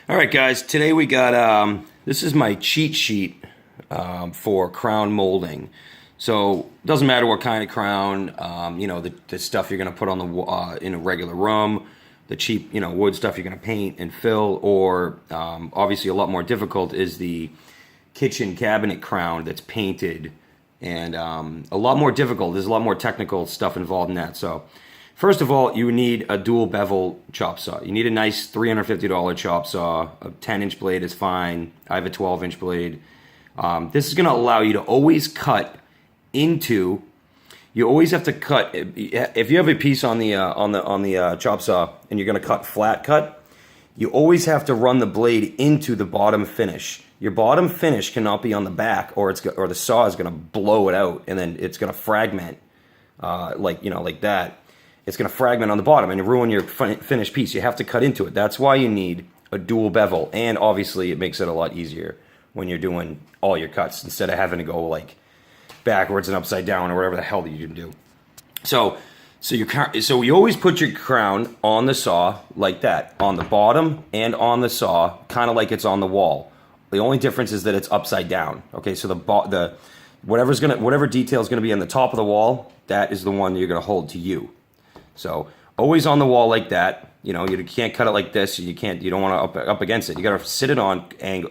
All right, guys. Today we got this is my cheat sheet for crown molding. So it doesn't matter what kind of crown, the stuff you're going to put on the in a regular room, the cheap wood stuff you're going to paint and fill, or obviously a lot more difficult is the kitchen cabinet crown that's painted, and a lot more difficult. There's a lot more technical stuff involved in that. So first of all, you need a dual bevel chop saw. You need a nice $350 chop saw. A 10-inch blade is fine. I have a 12-inch blade. This is going to allow you to always cut into. You always have to cut. If you have a piece on the chop saw and you're going to cut flat cut, you always have to run the blade into the bottom finish. Your bottom finish cannot be on the back, or the saw is going to blow it out, and then it's going to fragment, like that. It's going to fragment on the bottom and ruin your finished piece. You have to cut into it. That's why you need a dual bevel, and obviously it makes it a lot easier when you're doing all your cuts instead of having to go like backwards and upside down or whatever the hell that you can do. So you always put your crown on the saw like that, on the bottom and on the saw, kind of like it's on the wall. The only difference is that it's upside down. Okay, so whatever detail is going to be on the top of the wall, that is the one you're going to hold to you. So always on the wall like that. You can't cut it like this. You don't want to up against it. You got to sit it on at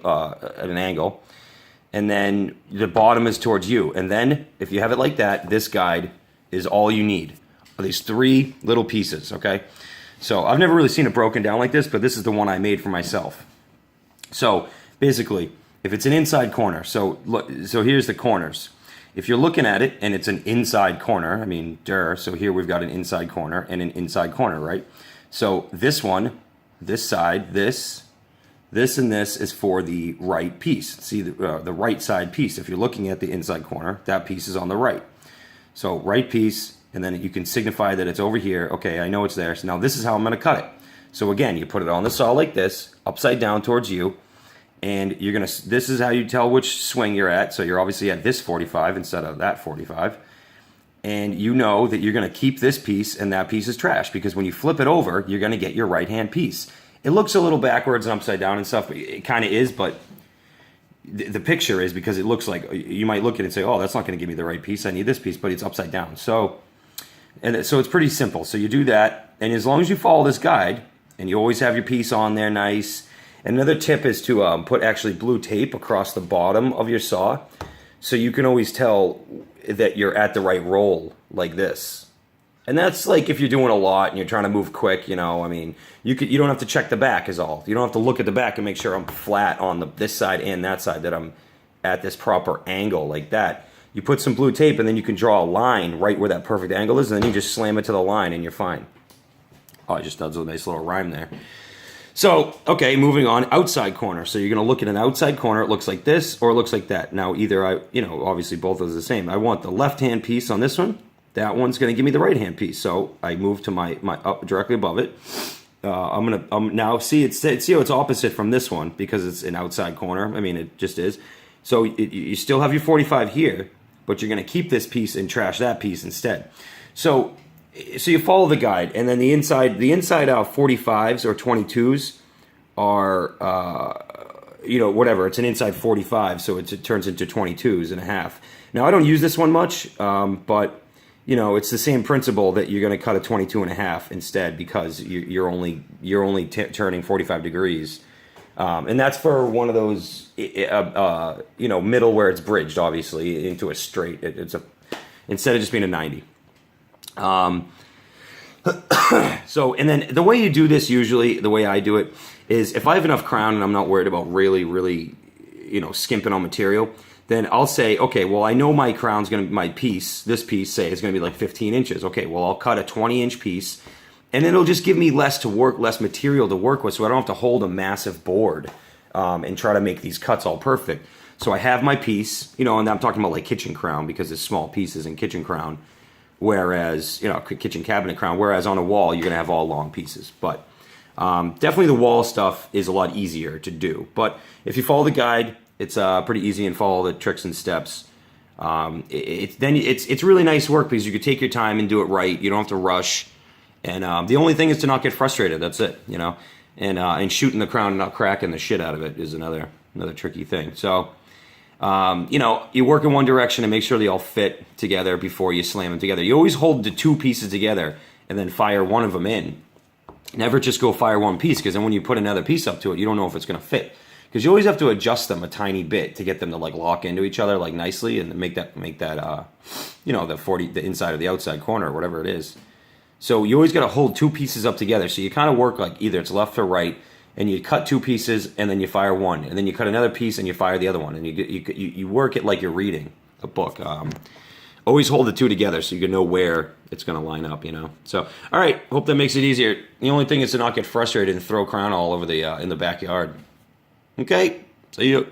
an angle, and then the bottom is towards you. And then if you have it like that, this guide is all you need. These three little pieces. Okay, so I've never really seen it broken down like this, but this is the one I made for myself. So basically, if it's an inside corner, so here's the corners. If you're looking at it and it's an inside corner, so here we've got an inside corner and an inside corner, right? So this one, this side, this and this is for the right piece. See the right side piece. If you're looking at the inside corner, that piece is on the right. So right piece, and then you can signify that it's over here. Okay, I know it's there. So now this is how I'm going to cut it. So again, you put it on the saw like this, upside down towards you. And this is how you tell which swing you're at. So you're obviously at this 45 instead of that 45. And you know that you're going to keep this piece and that piece is trash, because when you flip it over, you're going to get your right-hand piece. It looks a little backwards and upside down and stuff, but it kind of is, but the picture is, because it looks like, you might look at it and say, oh, that's not going to give me the right piece. I need this piece, but it's upside down. So it's pretty simple. So you do that, and as long as you follow this guide, and you always have your piece on there nice. Another tip is to put actually blue tape across the bottom of your saw, so you can always tell that you're at the right roll, like this. And that's like if you're doing a lot and you're trying to move quick, you don't have to check the back is all. You don't have to look at the back and make sure I'm flat on this side and that side, that I'm at this proper angle like that. You put some blue tape and then you can draw a line right where that perfect angle is, and then you just slam it to the line and you're fine. Oh, I just did a nice little rhyme there. So, okay, moving on, outside corner. So you're going to look at an outside corner. It looks like this or it looks like that. Now, obviously both are the same. I want the left-hand piece on this one. That one's going to give me the right-hand piece. So I move to my up directly above it. Now see how it's opposite from this one because it's an outside corner. It just is. So you still have your 45 here, but you're going to keep this piece and trash that piece instead. So you follow the guide, and then the inside 45s or 22s are, whatever. It's an inside 45, so it turns into 22s and a half. Now, I don't use this one much, but, it's the same principle that you're going to cut a 22 and a half instead, because you're only turning 45 degrees. And that's for one of those, middle where it's bridged, obviously, into a straight. Instead of just being a 90. And then the way you do this, usually the way I do it is, if I have enough crown and I'm not worried about really, really, skimping on material, then I'll say, okay, well, I know my crown's this piece, say, is going to be like 15 inches. Okay, well, I'll cut a 20-inch piece, and then it'll just give me less material to work with, so I don't have to hold a massive board and try to make these cuts all perfect. So I have my piece, and I'm talking about like kitchen crown, because it's small pieces in kitchen crown. Whereas, kitchen cabinet crown, whereas on a wall, you're going to have all long pieces. But definitely the wall stuff is a lot easier to do. But if you follow the guide, it's pretty easy, and follow the tricks and steps. It's really nice work, because you can take your time and do it right. You don't have to rush. And the only thing is to not get frustrated. That's it, and shooting the crown and not cracking the shit out of it is another tricky thing. So you work in one direction and make sure they all fit together before you slam them together. You always hold the two pieces together and then fire one of them in. Never just go fire one piece, because then when you put another piece up to it, you don't know if it's going to fit. Because you always have to adjust them a tiny bit to get them to like lock into each other like nicely and make that the inside or the outside corner or whatever it is. So you always got to hold two pieces up together. So you kind of work like either it's left or right, and you cut two pieces and then you fire one, and then you cut another piece and you fire the other one, and you work it like you're reading a book. Always hold the two together so you can know where it's going to line up, So, all right, hope that makes it easier. The only thing is to not get frustrated and throw crown all over the in the backyard. Okay, see you.